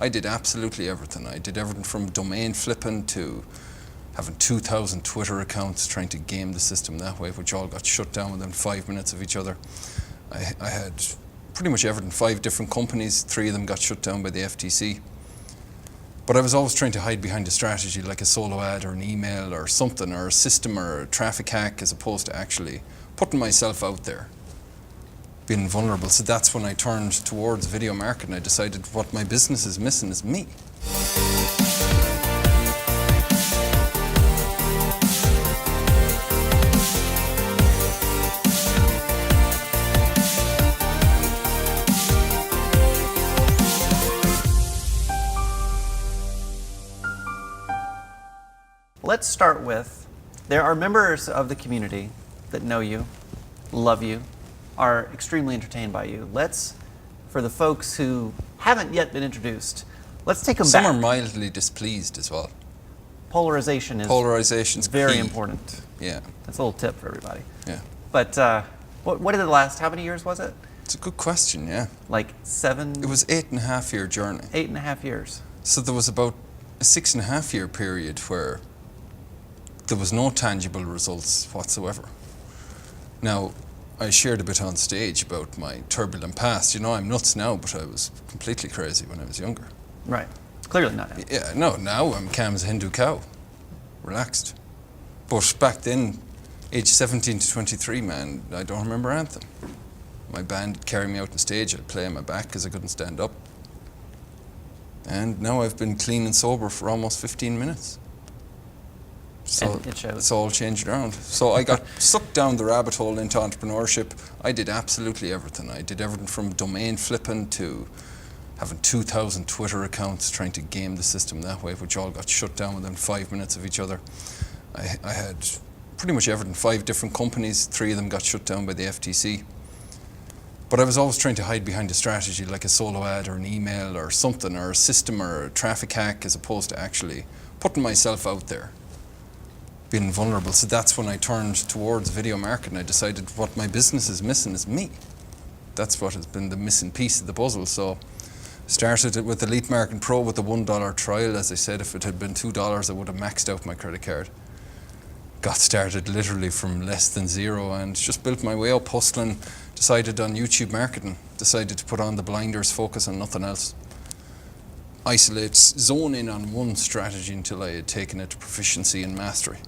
I did absolutely everything. I did everything from domain flipping to having 2,000 Twitter accounts, trying to game the system that way, which all got shut down within 5 minutes of each other. I had pretty much everything, 5 different companies, 3 of them got shut down by the FTC. But I was always trying to hide behind a strategy like a solo ad or an email or something, or a system or a traffic hack, as opposed to actually putting myself out there, being vulnerable. So that's when I turned towards video marketing. I decided what my business is missing is me. Let's start with, there are members of the community that know you, love you, are extremely entertained by you. Let's, for the folks who haven't yet been introduced, let's take them back. Some are mildly displeased as well. Polarization's very key. important. Yeah. That's a little tip for everybody. Yeah. But what did it last, how many years was it? It's a good question, yeah. Like 7? It was 8.5 year journey. 8.5 years. So there was about a 6.5 year period where there was no tangible results whatsoever. Now, I shared a bit on stage about my turbulent past. You know, I'm nuts now, but I was completely crazy when I was younger. Right. Clearly not now. Yeah, no, now I'm calm as a Hindu cow, relaxed. But back then, age 17 to 23, man, I don't remember anything. My band would carry me out on stage, I'd play on my back because I couldn't stand up. And now I've been clean and sober for almost 15 minutes. So and it shows. It's all changed around. So I got sucked down the rabbit hole into entrepreneurship. I did absolutely everything. I did everything from domain flipping to having 2,000 Twitter accounts, trying to game the system that way, which all got shut down within 5 minutes of each other. I had pretty much everything, 5 different companies, 3 of them got shut down by the FTC. But I was always trying to hide behind a strategy like a solo ad or an email or something, or a system or a traffic hack, as opposed to actually putting myself out there, being vulnerable. So that's when I turned towards video marketing. I decided what my business is missing is me. That's what has been the missing piece of the puzzle. So started it with Elite Marketing Pro with the $1 trial. As I said, if it had been $2, I would have maxed out my credit card. Got started literally from less than zero and just built my way up, hustling. Decided on YouTube marketing. Decided to put on the blinders, focus on nothing else. Isolate, zone in on one strategy until I had taken it to proficiency and mastery.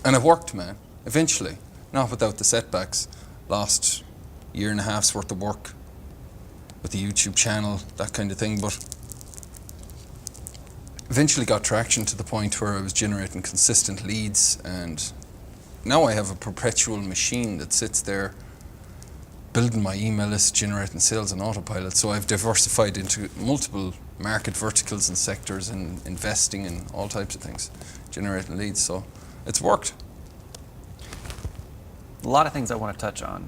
And it worked, man, eventually. Not without the setbacks. Lost a year and a half's worth of work with the YouTube channel, that kind of thing, but eventually got traction to the point where I was generating consistent leads, and now I have a perpetual machine that sits there building my email list, generating sales on autopilot. So I've diversified into multiple market verticals and sectors and investing in all types of things, generating leads. So it's worked. A lot of things I want to touch on.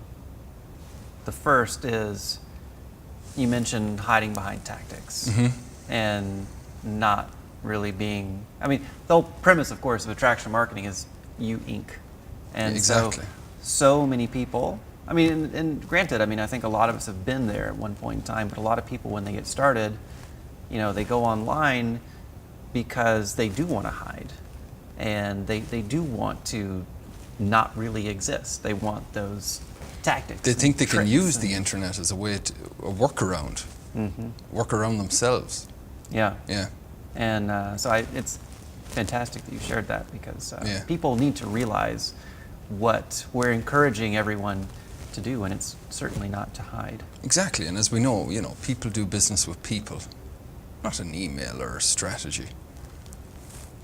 The first is, you mentioned hiding behind tactics and not really being, I mean, the whole premise, of course, of attraction marketing is you Inc. And exactly. so many people, I mean, and granted, I mean, I think a lot of us have been there at one point in time, but a lot of people, when they get started, you know, they go online because they do want to hide, and they do want to not really exist. They want those tactics. They think they can use the internet as a way to, a workaround, work around themselves. Yeah. Yeah. And so it's fantastic that you shared that, because Yeah. people need to realize what we're encouraging everyone to do, and it's certainly not to hide. Exactly, and as we know, you know, people do business with people, not an email or a strategy.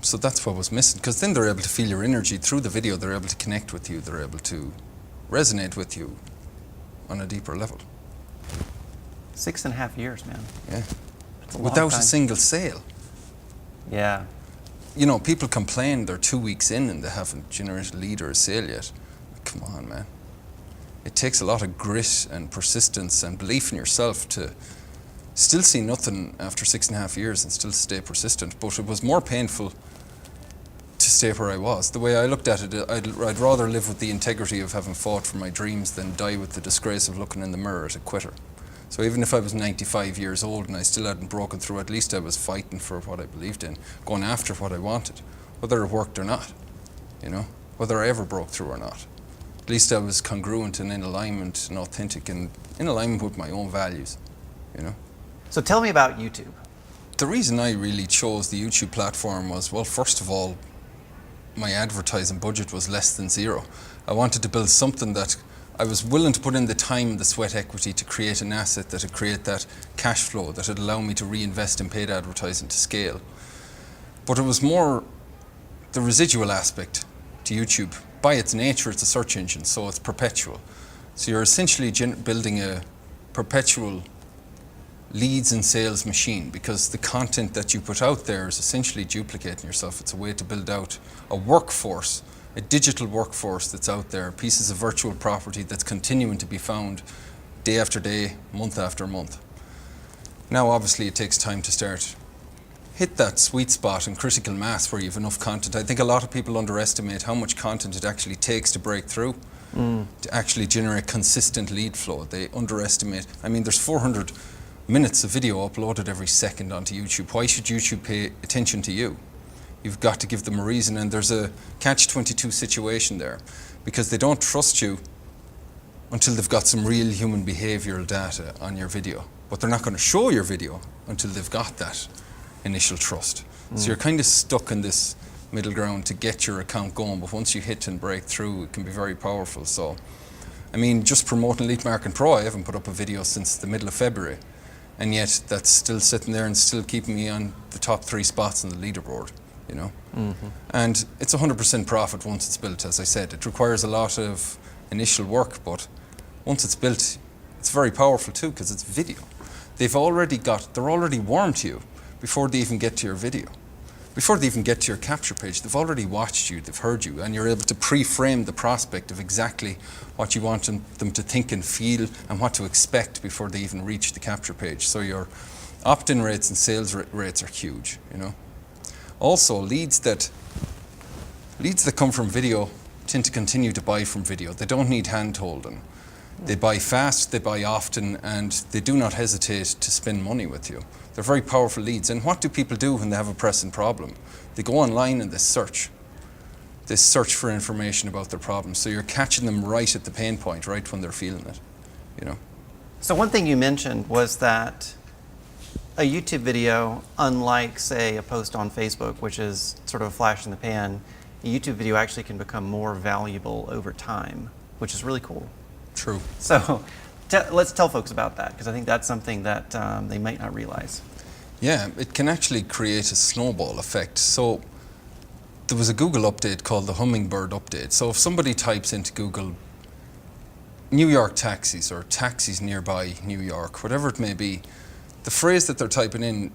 So that's what was missing, because then they're able to feel your energy through the video, they're able to connect with you, they're able to resonate with you on a deeper level. 6.5 years, man. Yeah. That's a long Without time. a single sale. Yeah. You know, people complain they're 2 weeks in and they haven't generated a lead or a sale yet. Come on, man. It takes a lot of grit and persistence and belief in yourself to still see nothing after 6.5 years and still stay persistent. But it was more painful to stay where I was. The way I looked at it, I'd rather live with the integrity of having fought for my dreams than die with the disgrace of looking in the mirror at a quitter. So even if I was 95 years old and I still hadn't broken through, at least I was fighting for what I believed in, going after what I wanted, whether it worked or not, you know, whether I ever broke through or not. At least I was congruent and in alignment and authentic and in alignment with my own values, you know. So tell me about YouTube. The reason I really chose the YouTube platform was, well, first of all, my advertising budget was less than zero. I wanted to build something that I was willing to put in the time and the sweat equity to create an asset that would create that cash flow, that would allow me to reinvest in paid advertising to scale. But it was more the residual aspect to YouTube. By its nature, it's a search engine, so it's perpetual. So you're essentially building a perpetual leads and sales machine, because the content that you put out there is essentially duplicating yourself. It's a way to build out a workforce, a digital workforce that's out there, pieces of virtual property that's continuing to be found day after day, month after month. Now, obviously, it takes time to start hit that sweet spot and critical mass where you have enough content. I think a lot of people underestimate how much content it actually takes to break through, to actually generate consistent lead flow. They underestimate. I mean, there's 400 minutes of video uploaded every second onto YouTube. Why should YouTube pay attention to you? You've got to give them a reason, and there's a catch-22 situation there, because they don't trust you until they've got some real human behavioral data on your video. But they're not going to show your video until they've got that initial trust. So you're kind of stuck in this middle ground to get your account going, but once you hit and break through, it can be very powerful. So, I mean, just promoting Elite Marketing Pro, I haven't put up a video since the middle of February. And yet that's still sitting there and still keeping me on the top 3 spots on the leaderboard, you know. And it's 100% profit once it's built. As I said, it requires a lot of initial work, but once it's built, it's very powerful too, because it's video. They're already warm to you before they even get to your video. Before they even get to your capture page, they've already watched you, they've heard you, and you're able to pre-frame the prospect of exactly what you want them to think and feel and what to expect before they even reach the capture page. So your opt-in rates and sales rates are huge, you know. Also, leads that come from video tend to continue to buy from video. They don't need hand-holding. They buy fast, they buy often, and they do not hesitate to spend money with you. They're very powerful leads. And what do people do when they have a pressing problem? They go online and they search. They search for information about their problem. So you're catching them right at the pain point, right when they're feeling it, you know. So one thing you mentioned was that a YouTube video, unlike, say, a post on Facebook, which is sort of a flash in the pan, a YouTube video actually can become more valuable over time, which is really cool. True. So let's tell folks about that, because I think that's something that they might not realize. Yeah, it can actually create a snowball effect. So there was a Google update called the Hummingbird update. So if somebody types into Google New York taxis or taxis nearby New York, whatever it may be, the phrase that they're typing in,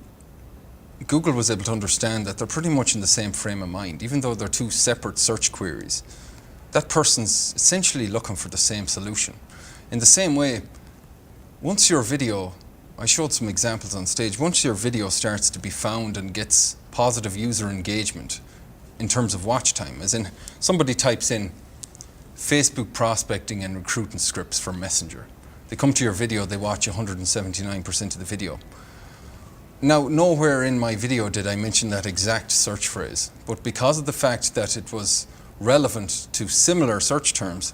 Google was able to understand that they're pretty much in the same frame of mind, even though they're 2 separate search queries. That person's essentially looking for the same solution. In the same way, once your video, I showed some examples on stage, once your video starts to be found and gets positive user engagement in terms of watch time, as in somebody types in Facebook prospecting and recruiting scripts for Messenger. They come to your video, they watch 179% of the video. Now, nowhere in my video did I mention that exact search phrase, but because of the fact that it was relevant to similar search terms,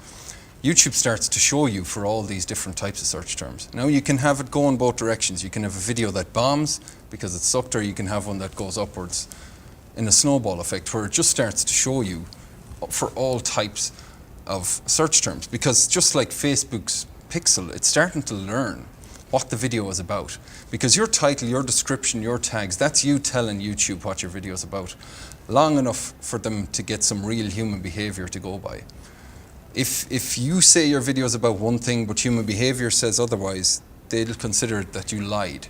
YouTube starts to show you for all these different types of search terms. Now you can have it go in both directions. You can have a video that bombs because it's sucked, or you can have one that goes upwards in a snowball effect where it just starts to show you for all types of search terms. Because just like Facebook's pixel, it's starting to learn what the video is about. Because your title, your description, your tags, that's you telling YouTube what your video is about, long enough for them to get some real human behavior to go by. If you say your video is about one thing but human behavior says otherwise, they'll consider that you lied,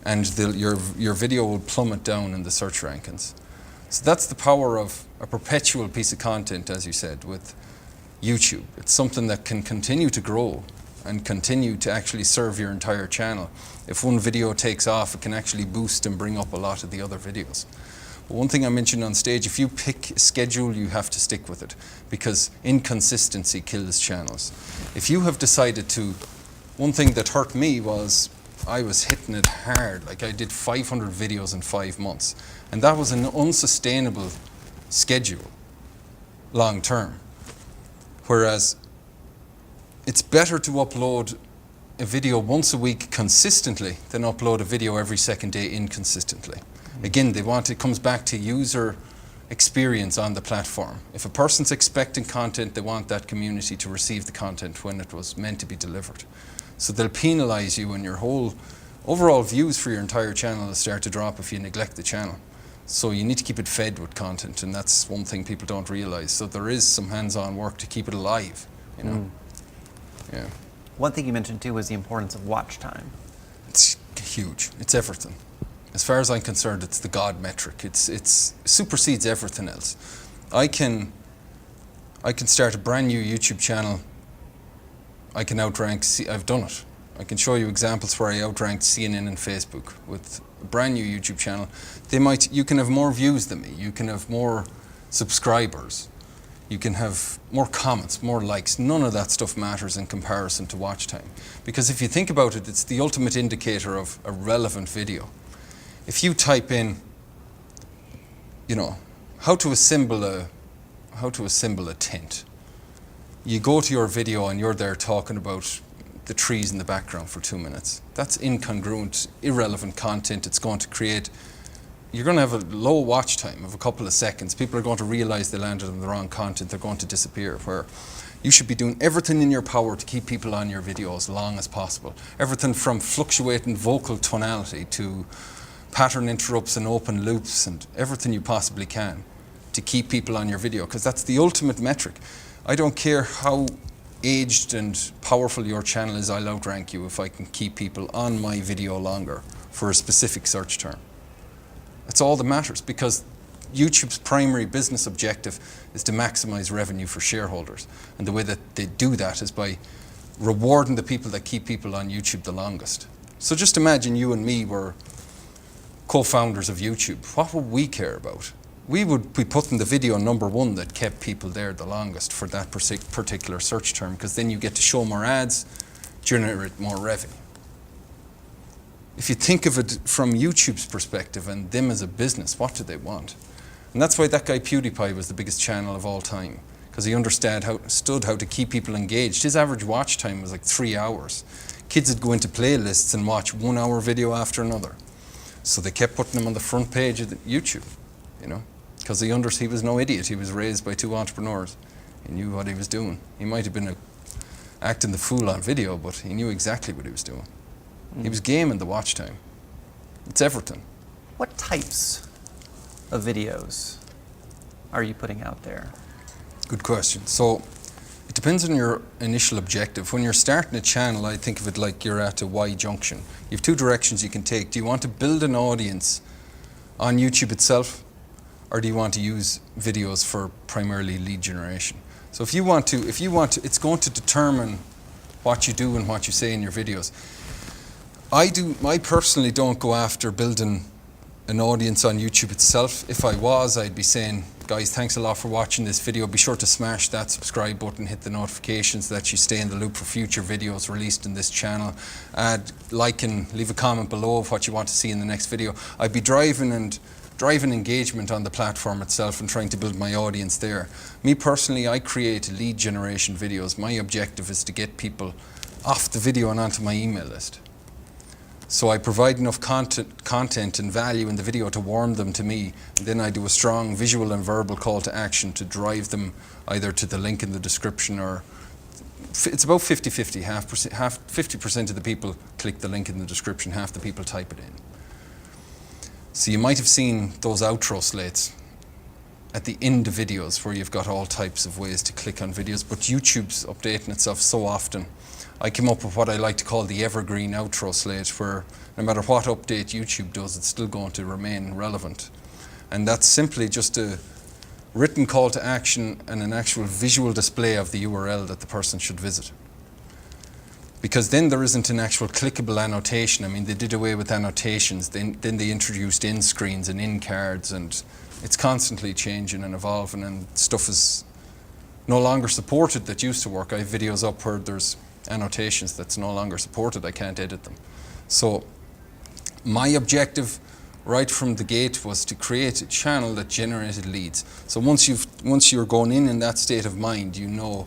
and your video will plummet down in the search rankings. So that's the power of a perpetual piece of content, as you said, with YouTube. It's something that can continue to grow and continue to actually serve your entire channel. If one video takes off, it can actually boost and bring up a lot of the other videos. But one thing I mentioned on stage, if you pick a schedule, you have to stick with it, because inconsistency kills channels. If you have decided to one thing that hurt me was I was hitting it hard. Like, I did 500 videos in 5 months. And that was an unsustainable schedule long term. Whereas it's better to upload a video once a week consistently than upload a video every second day inconsistently. Again, it comes back to user experience on the platform. If a person's expecting content, they want that community to receive the content when it was meant to be delivered. So they'll penalize you, and your whole overall views for your entire channel will start to drop if you neglect the channel. So you need to keep it fed with content, and that's one thing people don't realize. So there is some hands-on work to keep it alive, you know. Yeah. One thing you mentioned too was the importance of watch time. It's huge. It's everything. As far as I'm concerned, it's the God metric. It's supersedes everything else. I can start a brand new YouTube channel. I can outrank. I've done it. I can show you examples where I outranked CNN and Facebook with a brand new YouTube channel. You can have more views than me. You can have more subscribers. You can have more comments, more likes. None of that stuff matters in comparison to watch time. Because if you think about it, it's the ultimate indicator of a relevant video. If you type in, you know, how to assemble a tent, you go to your video and you're there talking about the trees in the background for 2 minutes. That's incongruent, irrelevant content. It's going to create, you're going to have a low watch time of a couple of seconds. People are going to realize they landed on the wrong content. They're going to disappear. Where you should be doing everything in your power to keep people on your video as long as possible. Everything from fluctuating vocal tonality to pattern interrupts and open loops and everything you possibly can to keep people on your video, because that's the ultimate metric. I don't care how aged and powerful your channel is, I'll outrank you if I can keep people on my video longer for a specific search term. That's all that matters, because YouTube's primary business objective is to maximize revenue for shareholders. And the way that they do that is by rewarding the people that keep people on YouTube the longest. So just imagine you and me were co-founders of YouTube. What would we care about? We would be putting the video #1 that kept people there the longest for that particular search term, because then you get to show more ads, generate more revenue. If you think of it from YouTube's perspective and them as a business, what do they want? And that's why that guy PewDiePie was the biggest channel of all time, because he understood how to keep people engaged. His average watch time was like 3 hours. Kids would go into playlists and watch 1 hour video after another. So they kept putting him on the front page of YouTube, you know, because he was no idiot. He was raised by 2 entrepreneurs. He knew what he was doing. He might have been acting the fool on video, but he knew exactly what he was doing. He was gaming the watch time. It's everything. What types of videos are you putting out there? Good question. So it depends on your initial objective. When you're starting a channel, I think of it like you're at a Y junction. You have 2 directions you can take. Do you want to build an audience on YouTube itself, or do you want to use videos for primarily lead generation? So if you want to, it's going to determine what you do and what you say in your videos. I personally don't go after building an audience on YouTube itself. If I was, I'd be saying, guys, thanks a lot for watching this video. Be sure to smash that subscribe button, hit the notifications so that you stay in the loop for future videos released in this channel. Like and leave a comment below of what you want to see in the next video. I'd be driving engagement on the platform itself and trying to build my audience there. Me personally, I create lead generation videos. My objective is to get people off the video and onto my email list. So I provide enough content and value in the video to warm them to me. And then I do a strong visual and verbal call to action to drive them either to the link in the description, or it's about 50-50. 50% of the people click the link in the description, half the people type it in. So you might have seen those outro slates at the end of videos where you've got all types of ways to click on videos, but YouTube's updating itself so often. I came up with what I like to call the Evergreen outro slate, where no matter what update YouTube does, it's still going to remain relevant. And that's simply just a written call to action and an actual visual display of the URL that the person should visit. Because then there isn't an actual clickable annotation. I mean, they did away with annotations, then they introduced in screens and in cards, and it's constantly changing and evolving, and stuff is no longer supported that used to work. I have videos up where there's annotations that's no longer supported, I can't edit them. So my objective right from the gate was to create a channel that generated leads. So once you're going in that state of mind, you know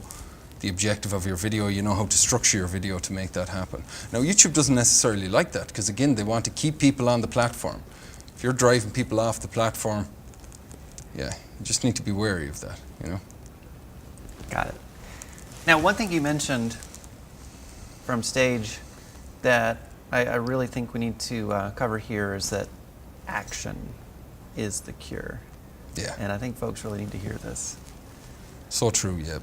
the objective of your video, you know how to structure your video to make that happen. Now YouTube doesn't necessarily like that, because again, they want to keep people on the platform. If you're driving people off the platform, yeah, you just need to be wary of that, you know. Got it. Now, one thing you mentioned from stage that I really think we need to cover here is that action is the cure. Yeah. And I think folks really need to hear this. So true, yeah.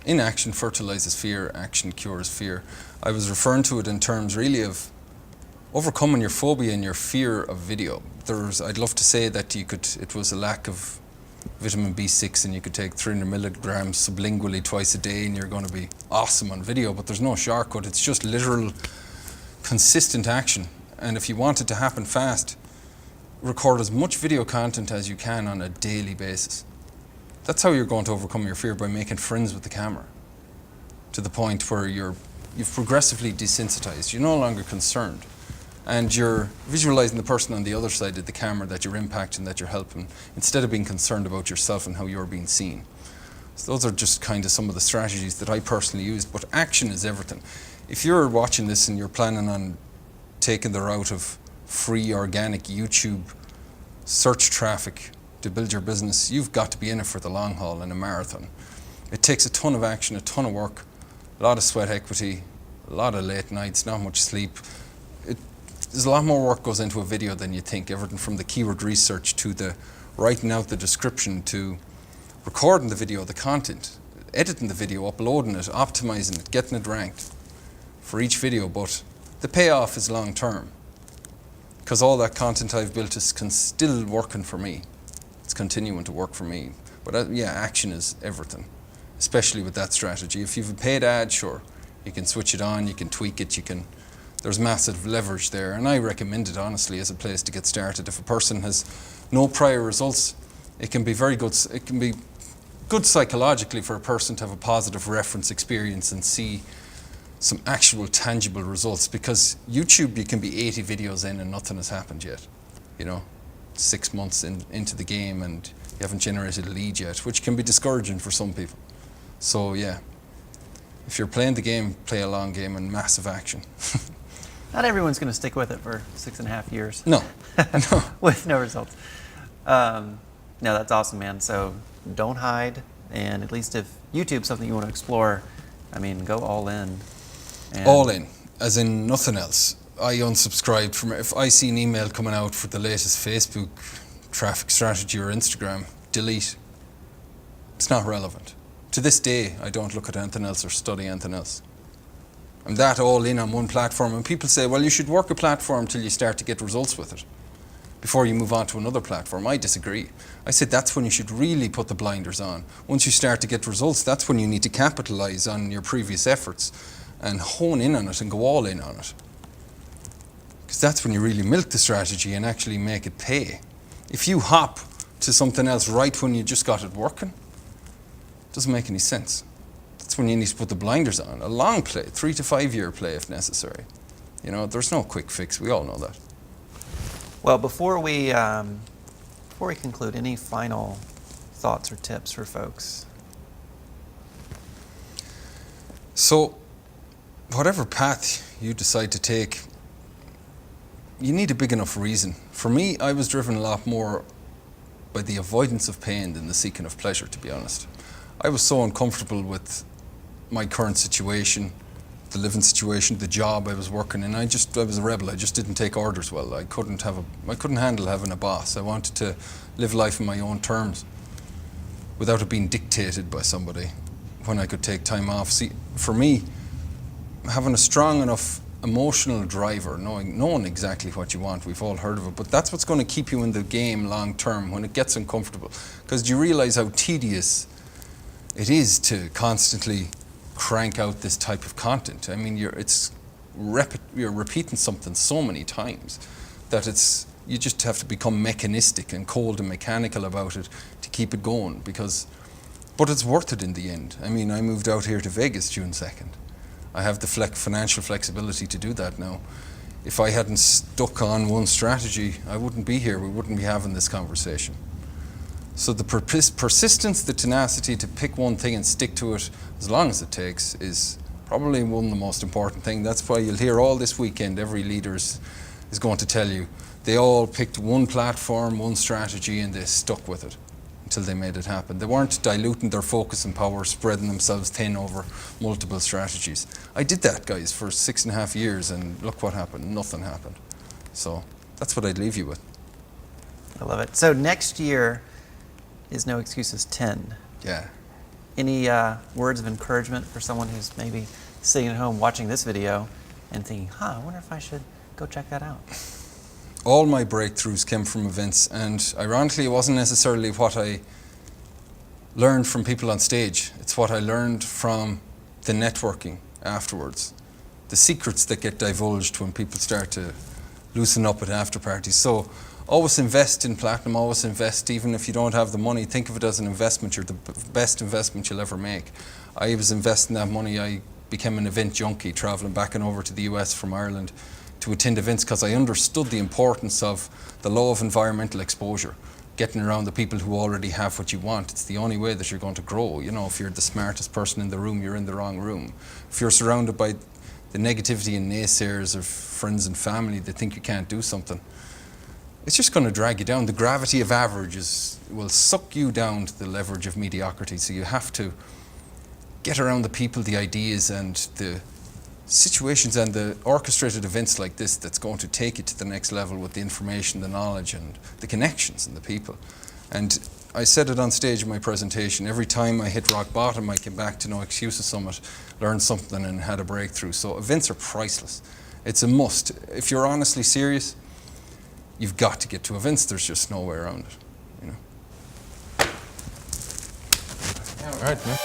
Inaction fertilizes fear, action cures fear. I was referring to it in terms really of overcoming your phobia and your fear of video. I'd love to say that it was a lack of vitamin B6 and you could take 300 milligrams sublingually twice a day and you're going to be awesome on video, but there's no shortcut. It's just literal consistent action. And if you want it to happen fast, record as much video content as you can on a daily basis. That's how you're going to overcome your fear, by making friends with the camera to the point where you've progressively desensitized. You're no longer concerned. And you're visualizing the person on the other side of the camera that you're impacting, that you're helping, instead of being concerned about yourself and how you're being seen. So those are just kind of some of the strategies that I personally used, but action is everything. If you're watching this and you're planning on taking the route of free organic YouTube search traffic to build your business, you've got to be in it for the long haul, in a marathon. It takes a ton of action, a ton of work, a lot of sweat equity, a lot of late nights, not much sleep. There's a lot more work goes into a video than you think. Everything from the keyword research to the writing out the description to recording the video, the content, editing the video, uploading it, optimizing it, getting it ranked for each video. But the payoff is long term, because all that content I've built is still working for me. It's continuing to work for me. But yeah, action is everything, especially with that strategy. If you've a paid ad, sure, you can switch it on, you can tweak it, there's massive leverage there, and I recommend it honestly as a place to get started. If a person has no prior results, it can be very good. It can be good psychologically for a person to have a positive reference experience and see some actual tangible results, because YouTube, you can be 80 videos in and nothing has happened yet, 6 months into the game and you haven't generated a lead yet, which can be discouraging for some people. So yeah, if you're playing the game, play a long game and massive action. Not everyone's going to stick with it for 6.5 years. No. No. With no results. No, that's awesome, man. So don't hide, and at least if YouTube's something you want to explore, go all in. All in, as in nothing else. I unsubscribed from if I see an email coming out for the latest Facebook traffic strategy or Instagram, delete. It's not relevant. To this day, I don't look at anything else or study anything else. I'm that all in on one platform, and people say, well, you should work a platform till you start to get results with it before you move on to another platform. I disagree. I said that's when you should really put the blinders on. Once you start to get results, that's when you need to capitalize on your previous efforts and hone in on it and go all in on it. Because that's when you really milk the strategy and actually make it pay. If you hop to something else right when you just got it working, it doesn't make any sense. That's when you need to put the blinders on. A long play, 3 to 5 year play if necessary. There's no quick fix. We all know that. Well, before we conclude, any final thoughts or tips for folks? So, whatever path you decide to take, you need a big enough reason. For me, I was driven a lot more by the avoidance of pain than the seeking of pleasure, to be honest. I was so uncomfortable with my current situation, the living situation, the job I was working in. I was a rebel. I just didn't take orders well. I couldn't handle having a boss. I wanted to live life on my own terms without it being dictated by somebody when I could take time off. See, for me, having a strong enough emotional driver, knowing exactly what you want, we've all heard of it, but that's what's going to keep you in the game long term when it gets uncomfortable. Because you realize how tedious it is to constantly crank out this type of content. You're repeating something so many times that you just have to become mechanistic and cold and mechanical about it to keep it going. But it's worth it in the end. I moved out here to Vegas June 2nd. I have the financial flexibility to do that now. If I hadn't stuck on one strategy, I wouldn't be here. We wouldn't be having this conversation. So the persistence, the tenacity to pick one thing and stick to it as long as it takes is probably one of the most important things. That's why you'll hear all this weekend, every leader is going to tell you, they all picked one platform, one strategy, and they stuck with it until they made it happen. They weren't diluting their focus and power, spreading themselves thin over multiple strategies. I did that, guys, for 6.5 years, and look what happened. Nothing happened. So that's what I'd leave you with. I love it. So next year is No Excuses 10. Yeah. Any words of encouragement for someone who's maybe sitting at home watching this video and thinking, I wonder if I should go check that out? All my breakthroughs came from events, and ironically it wasn't necessarily what I learned from people on stage. It's what I learned from the networking afterwards. The secrets that get divulged when people start to loosen up at after parties. So always invest in platinum, always invest, even if you don't have the money, think of it as an investment. You're the best investment you'll ever make. I was investing that money. I became an event junkie, traveling back and over to the US from Ireland to attend events because I understood the importance of the law of environmental exposure, getting around the people who already have what you want. It's the only way that you're going to grow. You know, if you're the smartest person in the room, you're in the wrong room. If you're surrounded by the negativity and naysayers of friends and family that think you can't do something, it's just going to drag you down. The gravity of averages will suck you down to the leverage of mediocrity. So you have to get around the people, the ideas, and the situations and the orchestrated events like this that's going to take you to the next level with the information, the knowledge, and the connections and the people. And I said it on stage in my presentation, every time I hit rock bottom, I came back to No Excuses Summit, learned something and had a breakthrough. So events are priceless. It's a must. If you're honestly serious, you've got to get to events. There's just no way around it, you know. All right, man.